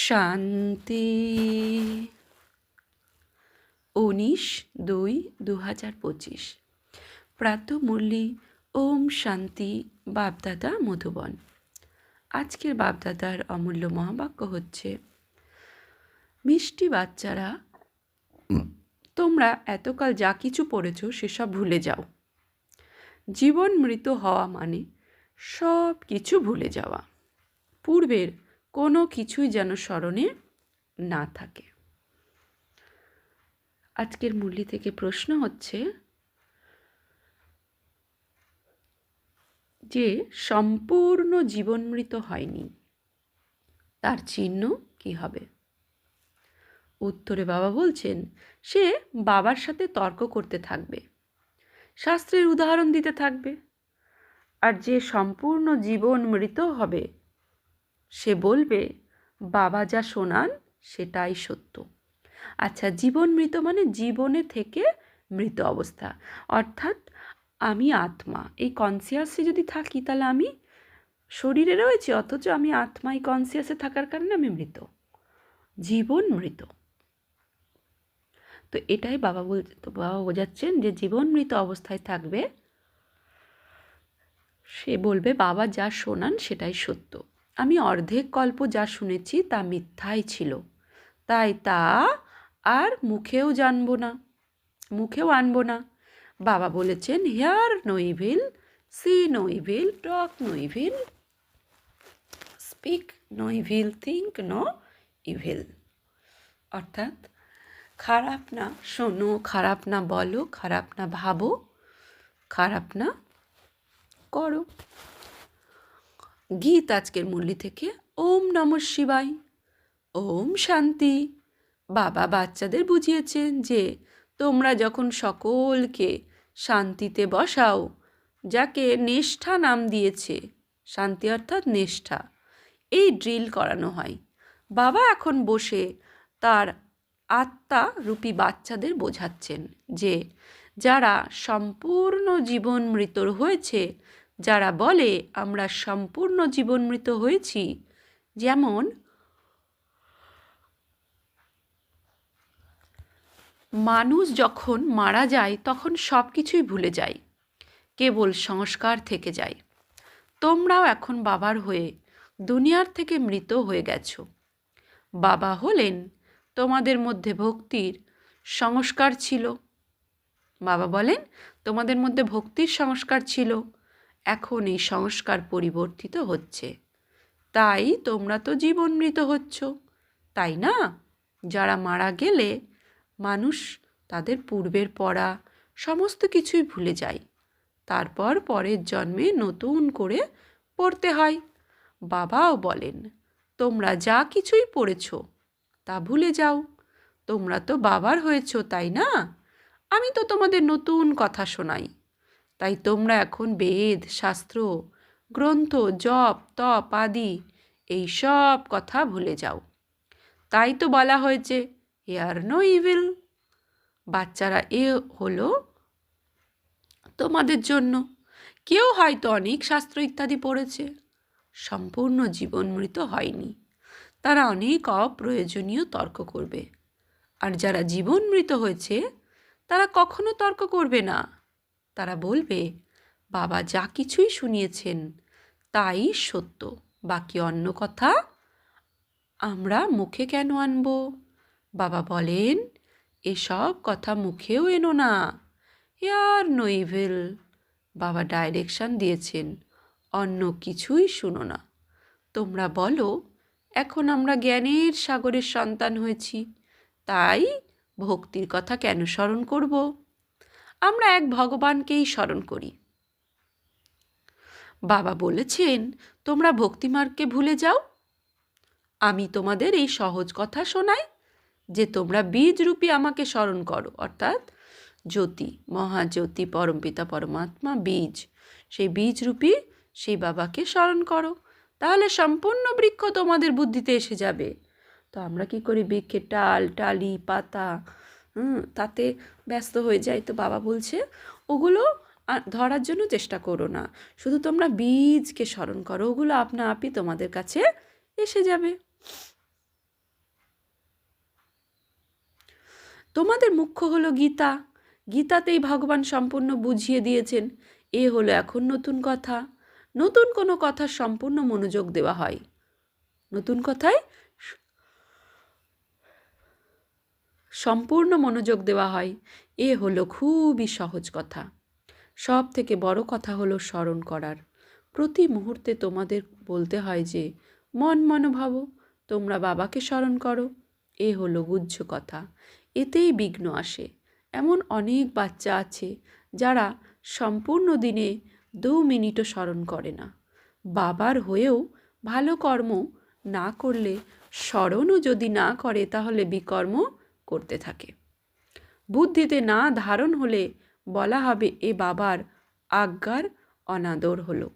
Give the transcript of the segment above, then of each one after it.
শান্তি। 19/2/2025 প্রাতঃমূর্লি। ওম শান্তি। বাপদাদা মধুবন। আজকের বাপদাদার অমূল্য মহাবাক্য হচ্ছে, মিষ্টি বাচ্চারা, তোমরা এতকাল যা কিছু পড়েছ সেসব ভুলে যাও। জীবন মৃত হওয়া মানে সব কিছু ভুলে যাওয়া। পূর্বের কোনো কিছুই যেন স্মরণে না থাকে। আজকের মুরলি থেকে প্রশ্ন হচ্ছে যে সম্পূর্ণ জীবনমৃত হয়নি, তার চিহ্ন কি হবে? উত্তরে বাবা বলছেন, সে বাবার সাথে তর্ক করতে থাকবে, শাস্ত্রের উদাহরণ দিতে থাকবে। আর যে সম্পূর্ণ জীবন মৃত হবে, সে বলবে বাবা যা শোনান সেটাই সত্য। আচ্ছা, জীবন মৃত মানে জীবনে থেকে মৃত অবস্থা, অর্থাৎ আমি আত্মা, এই কনসিয়াসে যদি থাকি তাহলে আমি শরীরে রয়েছি, অথচ আমি আত্মা, এই কনসিয়াসে থাকার কারণে আমি মৃত, জীবন মৃত। তো এটাই বাবা বোঝাচ্ছেন যে জীবন মৃত অবস্থায় থাকবে, সে বলবে বাবা যা শোনান সেটাই সত্য। আমি অর্ধেক কল্প যা শুনেছি তা মিথ্যাই ছিল, তাই তা আর মুখেও আনবো না। বাবা বলেছেন, hear no evil, see no evil, talk no evil, speak no evil, think no evil. অর্থাৎ খারাপ না শোনো, খারাপ না বলো, খারাপ না ভাবো, খারাপ না করো। গীত আজকের মুরলি থেকে, ওম নমঃ শিবায়, ওম শান্তি। বাবা বাচ্চাদের বুঝিয়েছেন যে তোমরা যখন সকলকে শান্তিতে বসাও, যাকে নিষ্ঠা নাম দিয়েছে, শান্তি অর্থাৎ নিষ্ঠা, এই ড্রিল করানো হয়। বাবা এখন বসে তার আত্মা রূপী বাচ্চাদের বোঝাচ্ছেন যে যারা সম্পূর্ণ জীবন মৃত হয়েছে, যারা বলে আমরা সম্পূর্ণ জীবন মৃত হয়েছি, যেমন মানুষ যখন মারা যায় তখন সব কিছুই ভুলে যায়, কেবল সংস্কার থেকে যায়। তোমরাও এখন বাবার হয়ে দুনিয়ার থেকে মৃত হয়ে গেছো। বাবা হলেন তোমাদের মধ্যে ভক্তির সংস্কার ছিল। বাবা বলেন তোমাদের মধ্যে ভক্তির সংস্কার ছিল, এখন এই সংস্কার পরিবর্তিত হচ্ছে, তাই তোমরা তো জীবন মৃত হচ্ছ, তাই না? যারা মারা গেলে মানুষ তাদের পূর্বের পড়া সমস্ত কিছুই ভুলে যায়, তারপর পরের জন্মে নতুন করে পড়তে হয়। বাবাও বলেন তোমরা যা কিছুই পড়েছ তা ভুলে যাও, তোমরা তো বাবার হয়েছ, তাই না? আমি তো তোমাদের নতুন কথা শোনাই, তাই তোমরা এখন বেদ, শাস্ত্র, গ্রন্থ, জপ, তপ আদি এই সব কথা ভুলে যাও। তাই তো বলা হয়েছে হিয়ার নো ইভিল। বাচ্চারা, এ হলো তোমাদের জন্য। কেউ হয়তো অনেক শাস্ত্র ইত্যাদি পড়েছে, সম্পূর্ণ জীবন মৃত হয়নি, তারা অনেক অপ্রয়োজনীয় তর্ক করবে। আর যারা জীবন মৃত হয়েছে তারা কখনো তর্ক করবে না, তারা বলবে বাবা যা কিছুই শুনিয়েছেন তাই সত্য, বাকি অন্য কথা আমরা মুখে কেন আনব? বাবা বলেন এসব কথা মুখেও এনো না, হিয়ার নো ইভিল। বাবা ডাইরেকশন দিয়েছেন, অন্য কিছুই শুনো না। তোমরা বলো এখন আমরা জ্ঞানের সাগরের সন্তান হয়েছি, তাই ভক্তির কথা কেন স্মরণ করব? আমরা এক ভগবানকেই স্মরণ করি। বাবা বলেছেন তোমরা ভক্তিমার্গকে ভুলে যাও। আমি তোমাদের এই সহজ কথা শোনাই যে তোমরা বীজরূপী আমাকে স্মরণ করো, অর্থাৎ জ্যোতি, মহাজ্যোতি, পরমপিতা পরমাত্মা বীজ, সেই বীজরূপী সেই বাবাকে স্মরণ করো, তাহলে সম্পূর্ণ বৃক্ষ তোমাদের বুদ্ধিতে এসে যাবে। তো আমরা কি করি, বৃক্ষের টাল, টালি, পাতা, তাতে ব্যস্ত হয়ে যাই। তো বাবা বলছে ওগুলো ধরার জন্য চেষ্টা করো না, শুধু তোমরা বীজকে স্মরণ করো, ওগুলো আপনা আপই তোমাদের কাছে এসে যাবে। তোমাদের মুখ্য হলো গীতা। গীতাতেই ভগবান সম্পূর্ণ বুঝিয়ে দিয়েছেন। এ হলো এখন নতুন কথা। নতুন কোনো কথা সম্পূর্ণ মনোযোগ দেওয়া হয়। নতুন কথায় সম্পূর্ণ মনোযোগ দেওয়া হয়। এ হলো খুবই সহজ কথা। সব থেকে বড় কথা হলো স্মরণ করার। প্রতি মুহূর্তে তোমাদের বলতে হয় যে মন মনোভাব, তোমরা বাবাকে স্মরণ করো। এ হলো গুহ্য কথা। এতেই বিঘ্ন আসে। এমন অনেক বাচ্চা আছে যারা সম্পূর্ণ দিনে 2 মিনিটও স্মরণ করে না। বাবার হয়েও ভালো কর্ম না করলে, স্মরণও যদি না করে, তাহলে বিকর্ম করতে থাকে। বুদ্ধিতে না ধারণ হলে বলা হবে এ বাবার আজ্ঞার অনাদর হলো।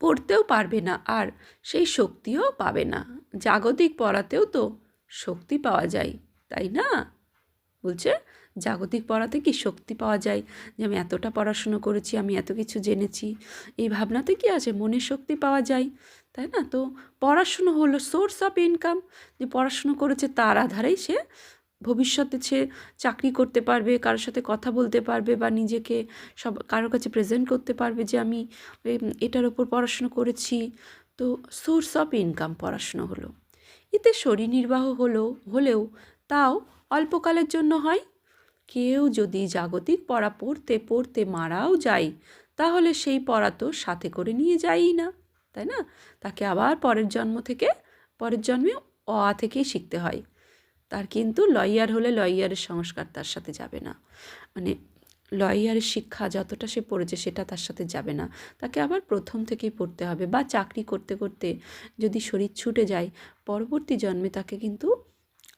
পড়তেও পারবে না, আর সেই শক্তিও পাবে না। জাগতিক পড়াতেও তো শক্তি পাওয়া যায়, তাই না? বলছে জাগতিক পড়াতে কি শক্তি পাওয়া যায়, যে আমি এতটা পড়াশুনো করেছি, আমি এত কিছু জেনেছি, এই ভাবনাতে কি আছে? মনের শক্তি পাওয়া যায়, তাই না? তো পড়াশুনো হলো সোর্স অফ ইনকাম। যে পড়াশুনো করেছে তার আধারেই সে ভবিষ্যতে সে চাকরি করতে পারবে, কারোর সাথে কথা বলতে পারবে, বা নিজেকে কারোর কাছে প্রেজেন্ট করতে পারবে যে আমি এটার ওপর পড়াশুনো করেছি। তো সোর্স অফ ইনকাম পড়াশুনো হলো। এতে শরীর নির্বাহ হলেও তাও অল্পকালের জন্য হয়। কেউ যদি জাগতিক পড়া পড়তে পড়তে মারাও যায়, তাহলে সেই পড়া তো সাথে করে নিয়ে যায়ই না, তাই না? তাকে আবার পরের জন্মে অ আ থেকেই শিখতে হয়। তার কিন্তু লয়ার হলে লয়ারের সংস্কার তার সাথে যাবে না। মানে লয়ারের শিক্ষা যতটা সে পড়েছে সেটা তার সাথে যাবে না। তাকে আবার প্রথম থেকেই পড়তে হবে। বা চাকরি করতে করতে যদি শরীর ছুটে যায়, পরবর্তী জন্মে তাকে কিন্তু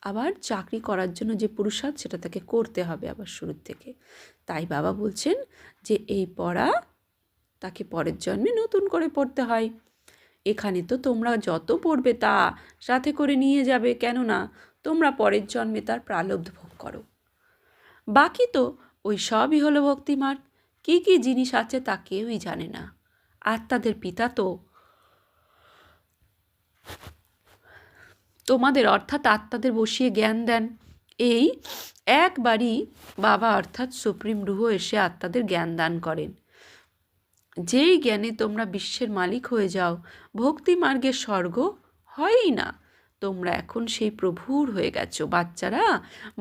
আবার চাকরি করার জন্য যে পুরুষার্থ, সেটা তাকে করতে হবে আবার শুরুর থেকে। তাই বাবা বলছেন যে এই পড়া তাকে পরের জন্মে নতুন করে পড়তে হয়। এখানে তো তোমরা যত পড়বে তা সাথে করে নিয়ে যাবে, কেননা তোমরা পরের জন্মে তার প্রারব্ধ ভোগ করো। বাকি তো ওই সবই হলো ভক্তিমার্গ। কী কী জিনিস আছে তা কেউই জানে না। আত্মাদের পিতা তো তোমাদের অর্থাৎ আত্মাদের বসিয়ে জ্ঞান দেন। এই একবারই বাবা অর্থাৎ সুপ্রিম রুহ এসে আত্মাদের জ্ঞান দান করেন। যেই জ্ঞানে তোমরা বিশ্বের মালিক হয়ে যাও, ভক্তি মার্গের স্বর্গ হয়ই না। তোমরা এখন সেই প্রভুর হয়ে গেছো। বাচ্চারা,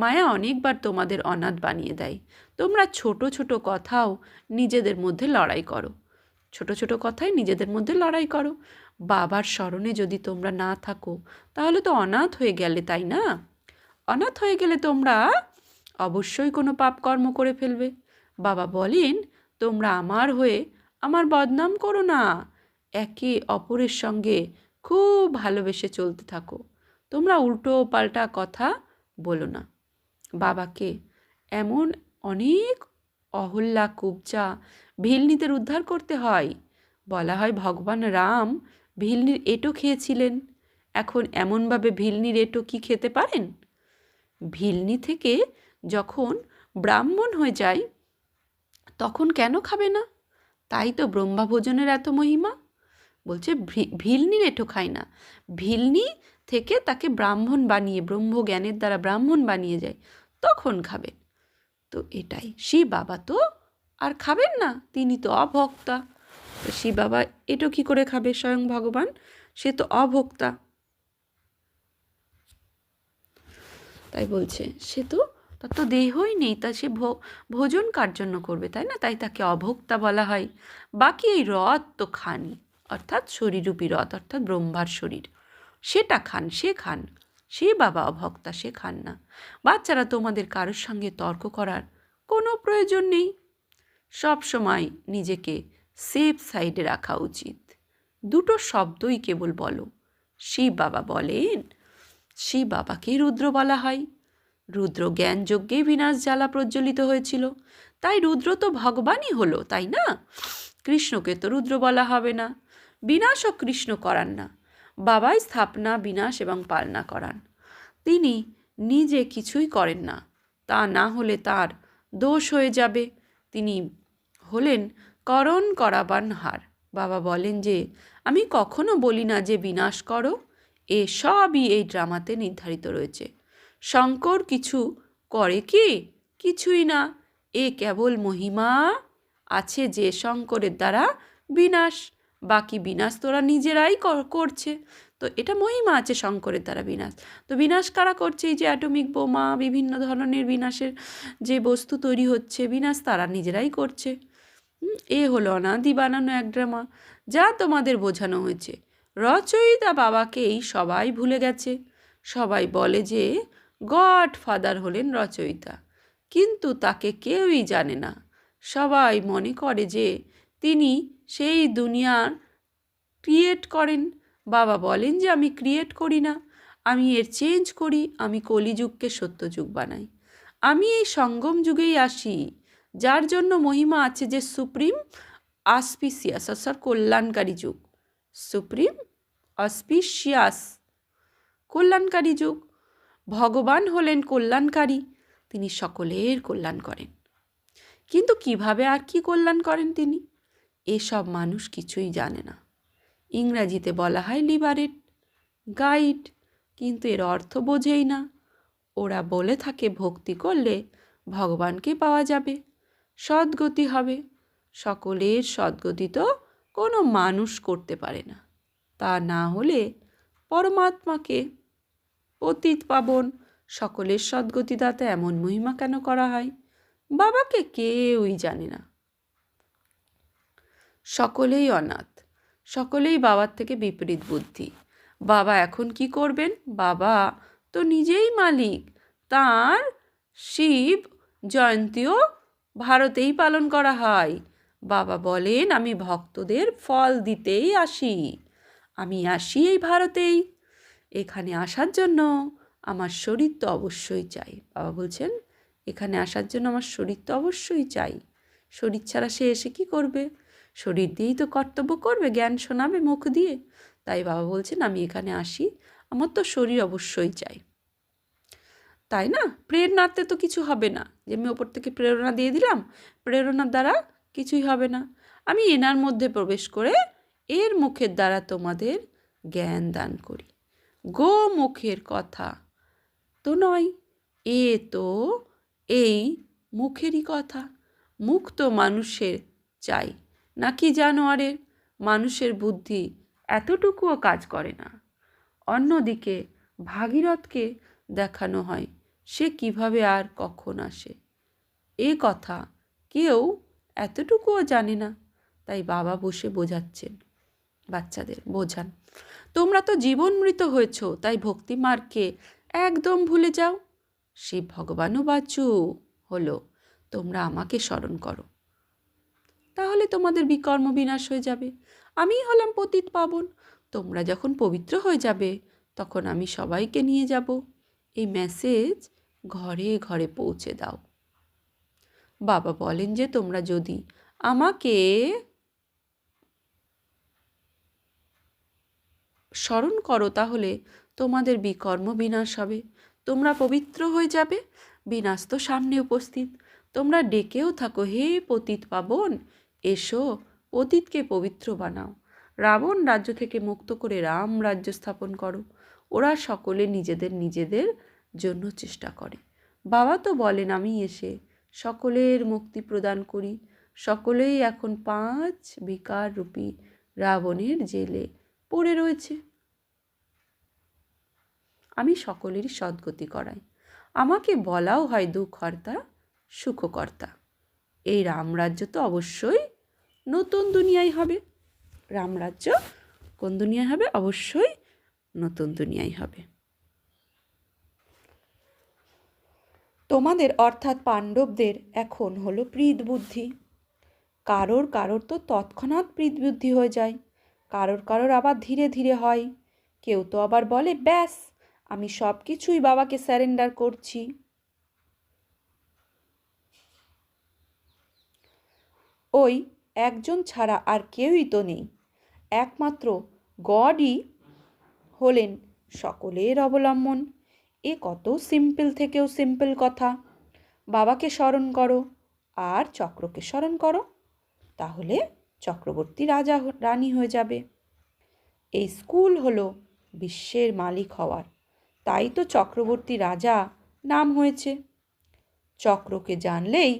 মায়া অনেকবার তোমাদের অনাথ বানিয়ে দেয়। তোমরা ছোট ছোট কথাও নিজেদের মধ্যে লড়াই করো। ছোট ছোট কথায় নিজেদের মধ্যে লড়াই করো। বাবার স্মরণে যদি তোমরা না থাকো, তাহলে তো অনাথ হয়ে গেলে, তাই না? অনাথ হয়ে গেলে তোমরা অবশ্যই কোনো পাপ কর্ম করে ফেলবে। বাবা বলেন, তোমরা আমার হয়ে আমার বদনাম করো না। একে অপরের সঙ্গে খুব ভালোবেসে চলতে থাকো। তোমরা উল্টো পাল্টা কথা বলো না। বাবাকে এমন অনেক অহল্যা কুবজা ভিলনিদের উদ্ধার করতে হয়। বলা হয় ভগবান রাম ভিলনির এঁটো খেয়েছিলেন। এখন এমনভাবে ভিলনির এঁটো কি খেতে পারেন? ভিলনি থেকে যখন ব্রাহ্মণ হয়ে যায়, তখন কেন খাবে না? তাই তো ব্রহ্মাভোজনের এত মহিমা। বলছে ভিলনির এঁটো খায় না, ভিলনি থেকে তাকে ব্রাহ্মণ বানিয়ে, ব্রহ্মজ্ঞানের দ্বারা ব্রাহ্মণ বানিয়ে যায়, তখন খাবেন। তো এটাই শিব বাবা তো আর খাবেন না, তিনি তো অভোক্তা। তো শিব বাবা এটো কি করে খাবে? স্বয়ং ভগবান, সে তো অভোক্তা। তাই বলছে সে তো, তার তো দেহই নেই, তা সে ভোজন কার জন্য করবে, তাই না? তাই তাকে অভোক্তা বলা হয়। বাকি এই রথ তো খানি, অর্থাৎ শরীরূপী রথ, অর্থাৎ ব্রহ্মার শরীর, সেটা খান, সে খান। সে বাবা অভক্তা, সে খান না। বাচ্চারা, তোমাদের কারোর সঙ্গে তর্ক করার কোনো প্রয়োজন নেই। সব সময় নিজেকে সেফ সাইডে রাখা উচিত। দুটো শব্দই কেবল বলো। শিব বাবা বলেন, শিব বাবাকেই রুদ্র বলা হয়। রুদ্র জ্ঞান যজ্ঞে বিনাশ জ্বালা প্রজ্বলিত হয়েছিল, তাই রুদ্র তো ভগবানই হলো, তাই না? কৃষ্ণকে তো রুদ্র বলা হবে না। বিনাশও কৃষ্ণ করান না, বাবাই স্থাপনা, বিনাশ এবং পালনা করান। তিনি নিজে কিছুই করেন না, তা না হলে তার দোষ হয়ে যাবে। তিনি হলেন করণ করাবান হার। বাবা বলেন যে আমি কখনো বলি না যে বিনাশ করো, এ সবই এই ড্রামাতে নির্ধারিত রয়েছে। শঙ্কর কিছু করে কি? কিছুই না। এ কেবল মহিমা আছে যে শঙ্করের দ্বারা বিনাশ, বাকি বিনাশ তোরা নিজেরাই করছে। তো এটা মহিমা আছে শঙ্করের দ্বারা বিনাশ। তো বিনাশ কারা করছে? এই যে অ্যাটমিক বোমা, বিভিন্ন ধরনের বিনাশের যে বস্তু তৈরি হচ্ছে, বিনাশ তারা নিজেরাই করছে। এ হলো অনাদি বানানো এক ড্রামা, যা তোমাদের বোঝানো হয়েছে। রচয়িতা বাবাকেই সবাই ভুলে গেছে। সবাই বলে যে গড ফাদার হলেন রচয়িতা, কিন্তু তাকে কেউই জানে না। সবাই মনে করে যে তিনি সেই দুনিয়ার ক্রিয়েট করেন। বাবা বলেন যে আমি ক্রিয়েট করি না, আমি এর চেঞ্জ করি, আমি কলিযুগকে সত্যযুগ বানাই। আমি এই সঙ্গম যুগেই আসি, যার জন্য মহিমা আছে যে সুপ্রিম অসপিসিয়াস অর্থাৎ কল্যাণকারী যুগ। সুপ্রিম অসপিসিয়াস কল্যাণকারী যুগ। ভগবান হলেন কল্যাণকারী, তিনি সকলের কল্যাণ করেন। কিন্তু কিভাবে আর কি কল্যাণ করেন তিনি, এসব মানুষ কিছুই জানে না। ইংরাজিতে বলা হয় লিবারেট, গাইড, কিন্তু এর অর্থ বোঝেই না। ওরা বলে থাকে ভক্তি করলে ভগবানকে পাওয়া যাবে, সদ্গতি হবে। সকলের সদ্গতি তো কোনো মানুষ করতে পারে না। তা না হলে পরমাত্মাকে, পতিত পাবন, সকলের সদ্গতিদাতা এমন মহিমা কেন করা হয়? বাবাকে কেউই জানে না। সকলেই অনাথ, সকলেই বাবার থেকে বিপরীত বুদ্ধি। বাবা এখন কি করবেন? বাবা তো নিজেই মালিক। তার শিব জয়ন্তীও ভারতেই পালন করা হয়। বাবা বলেন আমি ভক্তদের ফল দিতেই আসি, আমি আসি এই ভারতেই। এখানে আসার জন্য আমার শরীর তো অবশ্যই চাই। বাবা বলছেন এখানে আসার জন্য আমার শরীর তো অবশ্যই চাই। শরীর ছাড়া সে এসে কি করবে? শরীর দিয়েই তো কর্তব্য করবে, জ্ঞান শোনাবে মুখ দিয়ে। তাই বাবা বলছেন আমি এখানে আসি, আমার তো শরীর অবশ্যই চাই। তাই না? প্রেরণাতে তো কিছু হবে না, যে আমি ওপর থেকে প্রেরণা দিয়ে দিলাম, প্রেরণার দ্বারা কিছুই হবে না। আমি এনার মধ্যে প্রবেশ করে এর মুখের দ্বারা তোমাদের জ্ঞান দান করি। গো মুখের কথা তো নয়, এ তো এই মুখেরই কথা। মুখ তো মানুষের চাই, নাকি জানোয়ারের? মানুষের বুদ্ধি এতটুকুও কাজ করে না। অন্যদিকে ভাগীরথকে দেখানো হয় সে কিভাবে আর কখন আসে, এ কথা কেউ এতটুকুও জানে না। তাই বাবা বসে বোঝাচ্ছেন, বাচ্চাদের বোঝান, তোমরা তো জীবনমৃত হয়েছ, তাই ভক্তি মার্গকে একদম ভুলে যাও। শিব ভগবানও বাঁচু হলো, তোমরা আমাকে স্মরণ করো, তাহলে তোমাদের বিকর্ম বিনাশ হয়ে যাবে। আমিই হলাম পতিত পাবন। তোমরা যখন পবিত্র হয়ে যাবে তখন আমি সবাইকে নিয়ে যাব। এই মেসেজ ঘরে ঘরে পৌঁছে দাও। বাবা বলেন যে তোমরা যদি আমাকে স্মরণ করো তাহলে তোমাদের বিকর্ম বিনাশ হবে, তোমরা পবিত্র হয়ে যাবে। বিনাশ তো সামনে উপস্থিত। তোমরা ডেকেও থাকো, হে পতিত পাবন এসো, পতিতকে পবিত্র বানাও। রাবণ রাজ্য থেকে মুক্ত করে রাম রাজ্য স্থাপন করো। ওরা সকলে নিজেদের নিজেদের জন্য চেষ্টা করে। বাবা তো বলেন আমি এসে সকলের মুক্তি প্রদান করি। সকলেই এখন 5 বিকার রূপী রাবণের জেলে পড়ে রয়েছে। আমি সকলেরই সদ্গতি করাই। আমাকে বলাও হয় দুঃখকর্তা সুখকর্তা। এই রামরাজ্য তো অবশ্যই নতুন দুনিয়ায় হবে। রামরাজ্য কোন দুনিয়ায় হবে? অবশ্যই নতুন দুনিয়ায় হবে। তোমাদের অর্থাৎ পাণ্ডবদের এখন হলো প্রীত বুদ্ধি। কারোর কারোর তো তৎক্ষণাৎ প্রীত বুদ্ধি হয়ে যায়, কারোর কারোর আবার ধীরে ধীরে হয়। কেউ তো আবার বলে ব্যাস আমি সব কিছুই বাবাকে স্যারেন্ডার করছি। ওই একজন ছাড়া আর কেউই তো নেই, একমাত্র গডই হলেন সকলের অবলম্বন। এ কত সিম্পল থেকেও সিম্পল কথা। বাবাকে স্মরণ করো আর চক্রকে স্মরণ করো, তাহলে চক্রবর্তী রাজা রানী হয়ে যাবে। এই স্কুল হলো বিশ্বের মালিক হওয়ার, তাই তো চক্রবর্তী রাজা নাম হয়েছে। চক্রকে জানলেই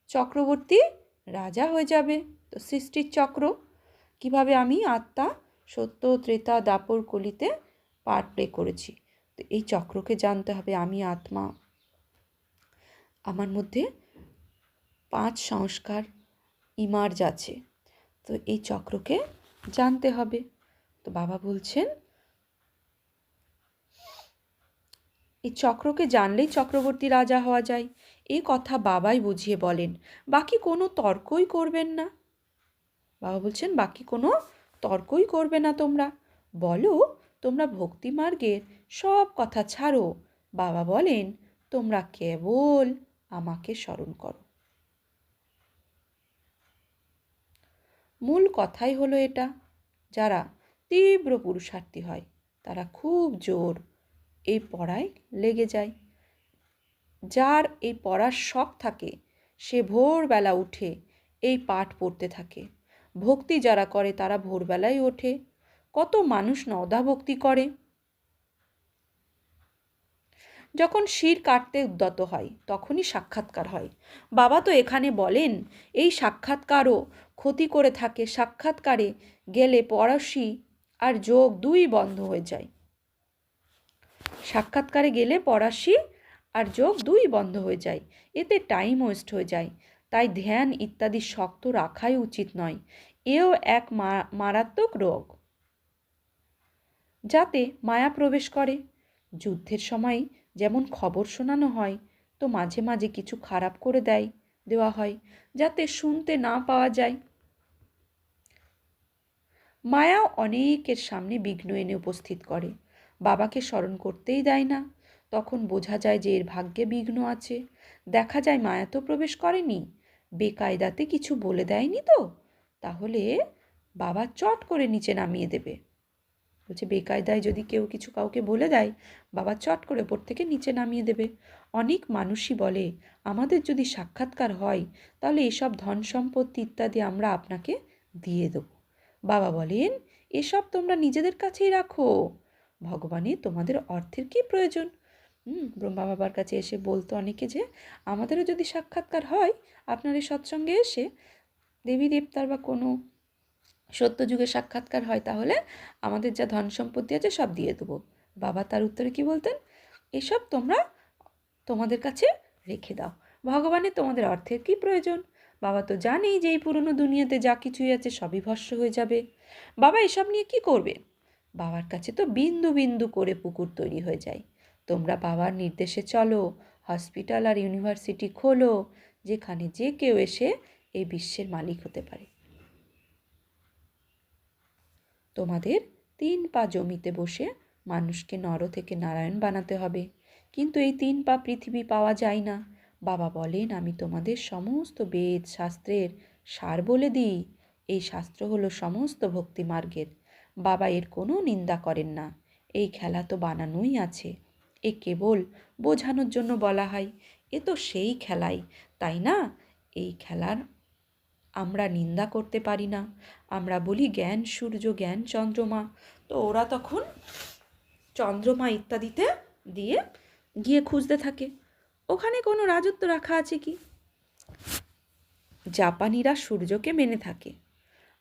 চক্রবর্তী রাজা হয়ে যাবে। তো সৃষ্টির চক্র, কিভাবে আমি আত্মা সত্য ত্রেতা দাপর কলিতে পার্ট প্লে করেছি। তো এই চক্রকে জানতে হবে। আমি আত্মা, আমার মধ্যে 5 সংস্কার ইমার্জ আছে, তো এই চক্রকে জানতে হবে। তো বাবা বলছেন এই চক্রকে জানলেই চক্রবর্তী রাজা হওয়া যায়। এই কথা বাবাই বুঝিয়ে বলেন, বাকি কোনো তর্কই করবেন না। বাবা বলছেন বাকি কোনো তর্কই করবে না তোমরা, বলো তোমরা ভক্তি মার্গের সব কথা ছাড়ো। বাবা বলেন তোমরা কেবল আমাকে স্মরণ করো। মূল কথাই হলো এটা, যারা তীব্র পুরুষার্থী হয় তারা খুব জোর এই পড়ায় লেগে যায়। যার এই পড়ার শখ থাকে সে ভোরবেলা উঠে এই পাঠ পড়তে থাকে। ভক্তি যারা করে তারা ভোরবেলায় ওঠে। কত মানুষ নদা ভক্তি করে, যখন শির কাটতে উদ্যত হয় তখনই সাক্ষাৎকার হয়। বাবা তো এখানে বলেন এই সাক্ষাৎকারও ক্ষতি করে থাকে। সাক্ষাৎকারে গেলে পড়াশি আর যোগ দুই বন্ধ হয়ে যায়। সাক্ষাৎকারে গেলে পড়াশি আর যোগ দুই বন্ধ হয়ে যায়, এতে টাইম ওয়েস্ট হয়ে যায়। তাই ধ্যান ইত্যাদি শক্ত রাখাই উচিত নয়। এও এক মারাত্মক রোগ, যাতে মায়া প্রবেশ করে। যুদ্ধের সময় যেমন খবর শোনানো হয়, তো মাঝে মাঝে কিছু খারাপ করে দেওয়া হয় যাতে শুনতে না পাওয়া যায়। মায়াও অনেকের সামনে বিঘ্ন এনে উপস্থিত করে। বাবাকে স্মরণ করতেই দেয় না, তখন বোঝা যায় যে এর ভাগ্যে বিঘ্ন আছে। দেখা যায় মায়া তো প্রবেশ করেনি, বেকায়দাতে কিছু বলে দেয়নি তো, তাহলে বাবা চট করে নিচে নামিয়ে দেবে। বলছে বেকায়দায় যদি কেউ কিছু কাউকে বলে দেয়, বাবা চট করে ওপর থেকে নিচে নামিয়ে দেবে। অনেক মানুষই বলে আমাদের যদি সাক্ষাৎকার হয় তাহলে এসব ধন সম্পত্তি ইত্যাদি আমরা আপনাকে দিয়ে দেব। বাবা বলেন এসব তোমরা নিজেদের কাছেই রাখো, ভগবানে তোমাদের অর্থের কি প্রয়োজন। ব্রহ্মা বাবার কাছে এসে বলতো অনেকে যে আমাদেরও যদি সাক্ষাৎকার হয় আপনার এই সৎসঙ্গে এসে, দেবী দেবতার বা কোনো সত্যযুগে সাক্ষাৎকার হয়, তাহলে আমাদের যা ধন সম্পত্তি আছে সব দিয়ে দেবো। বাবা তার উত্তরে কি বলতেন, এসব তোমরা তোমাদের কাছে রেখে দাও, ভগবানের তোমাদের অর্থের কি প্রয়োজন। বাবা তো জানেই যে এই পুরনো দুনিয়াতে যা কিছুই আছে সবই ভস্ম হয়ে যাবে। বাবা এসব নিয়ে কি করবে, বাবার কাছে তো বিন্দু বিন্দু করে পুকুর তৈরি হয়ে যায়। তোমরা বাবার নির্দেশে চলো, হসপিটাল আর ইউনিভার্সিটি খোলো, যেখানে যে কেউ এসে এই বিশ্বের মালিক হতে পারে। তোমাদের 3 পা জমিতে বসে মানুষকে নর থেকে নারায়ণ বানাতে হবে, কিন্তু এই 3 পা পৃথিবী পাওয়া যায় না। বাবা বলেন আমি তোমাদের সমস্ত বেদ শাস্ত্রের সার বলে দিই। এই শাস্ত্র হলো সমস্ত ভক্তি মার্গের। বাবা এর কোনো নিন্দা করেন না। এই খেলা তো বানানোই আছে, এ কেবল বোঝানোর জন্য বলা হয়। এ তো সেই খেলাই, তাই না? এই খেলার আমরা নিন্দা করতে পারি না। আমরা বলি জ্ঞান সূর্য জ্ঞান চন্দ্রমা, তো ওরা তখন চন্দ্রমা ইত্যাদিতে দিয়ে গিয়ে খুঁজতে থাকে ওখানে কোনো রাজত্ব রাখা আছে কি। জাপানিরা সূর্যকে মেনে থাকে,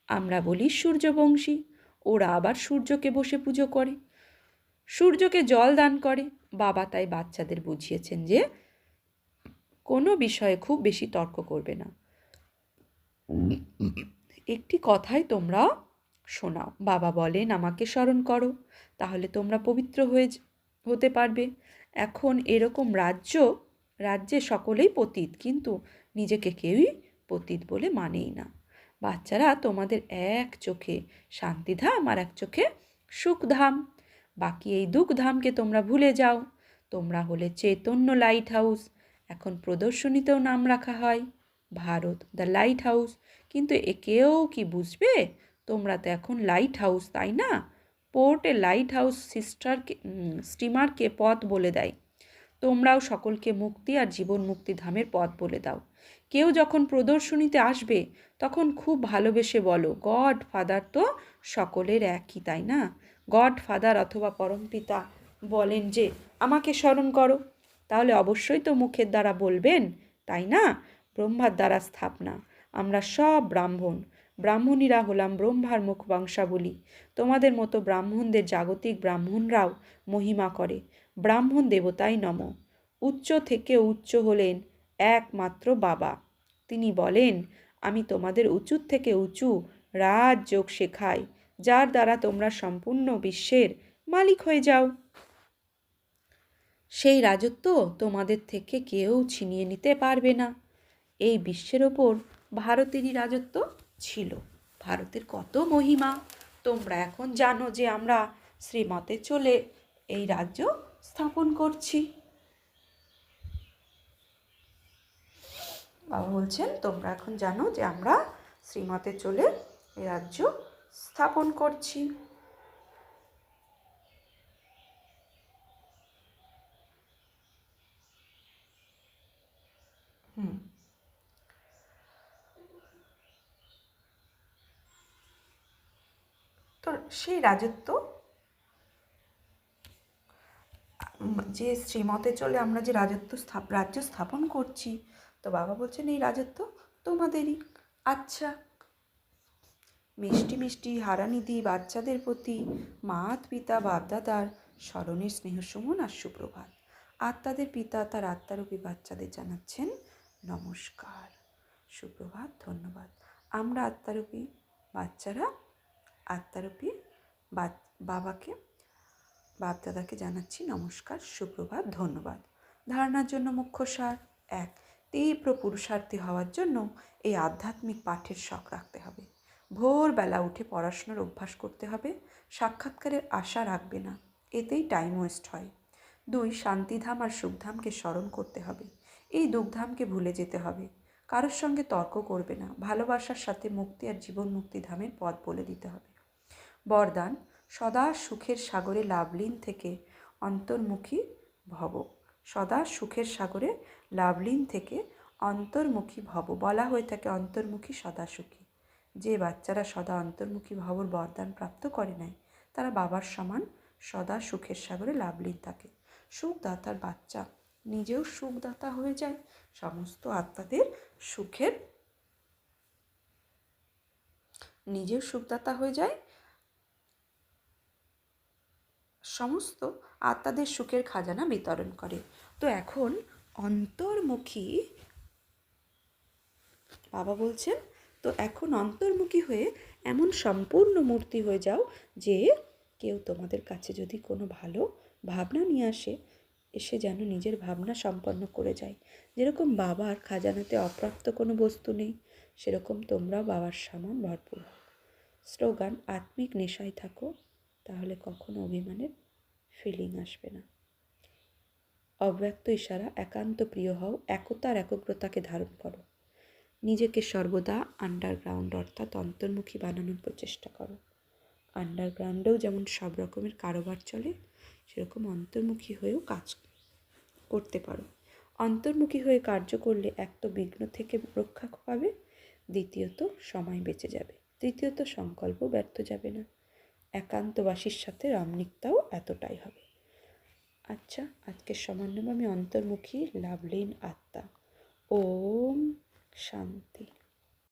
আমরা বলি সূর্যবংশী, ওরা আবার সূর্যকে বসে পুজো করে, সূর্যকে জল দান করে। বাবা তাই বাচ্চাদের বুঝিয়েছেন যে কোনো বিষয়ে খুব বেশি তর্ক করবে না, একটি কথাই তোমরা শোনাও। বাবা বলেন আমাকে স্মরণ করো, তাহলে তোমরা পবিত্র হতে পারবে। এখন এরকম রাজ্যে সকলেই পতিত, কিন্তু নিজেকে কেউই পতিত বলে মানেই না। বাচ্চারা তোমাদের এক চোখে শান্তিধাম আর এক চোখে সুখধাম, বাকি এই দুঃখধামকে তোমরা ভুলে যাও। তোমরা হলে চৈতন্য লাইট হাউস। এখন প্রদর্শনীতেও নাম রাখা হয় ভারত দ্য লাইট হাউস, কিন্তু কেউ কি বুঝবে তোমরা তো এখন লাইট হাউস, তাই না? পোর্টে লাইট হাউস স্টিমারকে পথ বলে দেয়। তোমরাও সকলকে মুক্তি আর জীবন মুক্তি ধামের পথ বলে দাও। কেউ যখন প্রদর্শনীতে আসবে তখন খুব ভালোবেসে বলো গড ফাদার তো সকলের একই, তাই না? গড ফাদার অথবা পরমপিতা বলেন যে আমাকে স্মরণ করো, তাহলে অবশ্যই তো মুখের দ্বারা বলবেন, তাই না? ব্রহ্মার দ্বারা স্থাপনা, আমরা সব ব্রাহ্মণ। ব্রাহ্মণীরা হলাম ব্রহ্মার মুখ বংশাবলী। তোমাদের মতো ব্রাহ্মণদের জাগতিক ব্রাহ্মণরাও মহিমা করে। ব্রাহ্মণ দেবতাই নম। উচ্চ থেকে উচ্চ হলেন একমাত্র বাবা। তিনি বলেন, আমি তোমাদের উঁচুর থেকে উঁচু রাজযোগ শেখাই, যার দ্বারা তোমরা সম্পূর্ণ বিশ্বের মালিক হয়ে যাও। সেই রাজত্ব তোমাদের থেকে কেউ ছিনিয়ে নিতে পারবে না। এই বিশ্বের ওপর ভারতেরই রাজত্ব ছিল। ভারতের কত মহিমা তোমরা এখন জানো যে আমরা শ্রীমতে চলে এই রাজ্য স্থাপন করছি। বাবা বলছেন, তোমরা এখন জানো যে আমরা শ্রীমতে চলে এই রাজ্য স্থাপন করছি। তো সেই রাজত্ব যে শ্রীমতে চলে আমরা যে রাজ্য স্থাপন করছি, তো বাবা বলছেন এই রাজত্ব তোমাদেরই। আচ্ছা, মিষ্টি মিষ্টি হারানিধি বাচ্চাদের প্রতি মাত পিতা বাপদাদার স্মরণের স্নেহ সুমন আর সুপ্রভাত। আত্মাদের পিতা তার আত্মারূপী বাচ্চাদের জানাচ্ছেন নমস্কার, সুপ্রভাত, ধন্যবাদ। আমরা আত্মারূপী বাচ্চারা আত্মারূপী বাবাকে বাপদাদাকে জানাচ্ছি নমস্কার, সুপ্রভাত, ধন্যবাদ। ধারণার জন্য মুখ্য সার: 1. তীব্র পুরুষার্থী হওয়ার জন্য এই আধ্যাত্মিক পাঠের শখ রাখতে হবে। ভোরবেলা উঠে পড়াশোনার অভ্যাস করতে হবে। সাক্ষাৎকারের আশা রাখবে না, এতেই টাইম ওয়েস্ট হয়। 2. শান্তিধাম আর সুখধামকে স্মরণ করতে হবে। এই দুঃখধামকে ভুলে যেতে হবে। কারোর সঙ্গে তর্ক করবে না। ভালোবাসার সাথে মুক্তি আর জীবন মুক্তিধামের পথ বলে দিতে হবে। বরদান: সদা সুখের সাগরে লাভলীন থেকে অন্তর্মুখী ভব। সদা সুখের সাগরে লাভলীন থেকে অন্তর্মুখী ভব। বলা হয়ে থাকে অন্তর্মুখী সদা সুখী। যে বাচ্চারা সদা অন্তর্মুখী ভবর বরদান প্রাপ্ত করে নেয়, তারা বাবার সমান সদা সুখের সাগরে লাভলীন থাকে। সুখদাতার বাচ্চা নিজেও সুখদাতা হয়ে যায়, সমস্ত আত্মাদের সুখের নিজেও সুখদাতা হয়ে যায়, সমস্ত আত্মাদের সুখের খাজানা বিতরণ করে। তো এখন অন্তর্মুখী বাবা বলছেন, তো এখন অন্তর্মুখী হয়ে এমন সম্পূর্ণ মূর্তি হয়ে যাও যে কেউ তোমাদের কাছে যদি কোনো ভালো ভাবনা নিয়ে এসে যেন নিজের ভাবনা সম্পন্ন করে যায়। যেরকম বাবার খাজানাতে অপ্রাপ্ত কোনো বস্তু নেই, সেরকম তোমরাও বাবার সমান ভরপুর হও। স্লোগান: আত্মিক নেশায় থাকো, তাহলে কখনো অভিমানের ফিলিং আসবে না। অব্যক্ত ইশারা: একান্ত প্রিয় হও, একতার একগ্রতাকে ধারণ করো। নিজেকে সর্বদা আন্ডারগ্রাউন্ড অর্থাৎ অন্তর্মুখী বানানোর প্রচেষ্টা করো। আন্ডারগ্রাউন্ডেও যেমন সব রকমের কারোবার চলে, সেরকম অন্তর্মুখী হয়েও কাজ করতে পারো। অন্তর্মুখী হয়ে কার্য করলে এক তো বিঘ্ন থেকে রক্ষা পাবে, দ্বিতীয়ত সময় বেঁচে যাবে, তৃতীয়ত সংকল্প ব্যর্থ যাবে না। একান্তবাসীর সাথে রমণিকতাও এতটাই হবে। আচ্ছা, আজকের সমন্বয় আমি অন্তর্মুখী লাভলীন আত্মা। ওম শান্তি।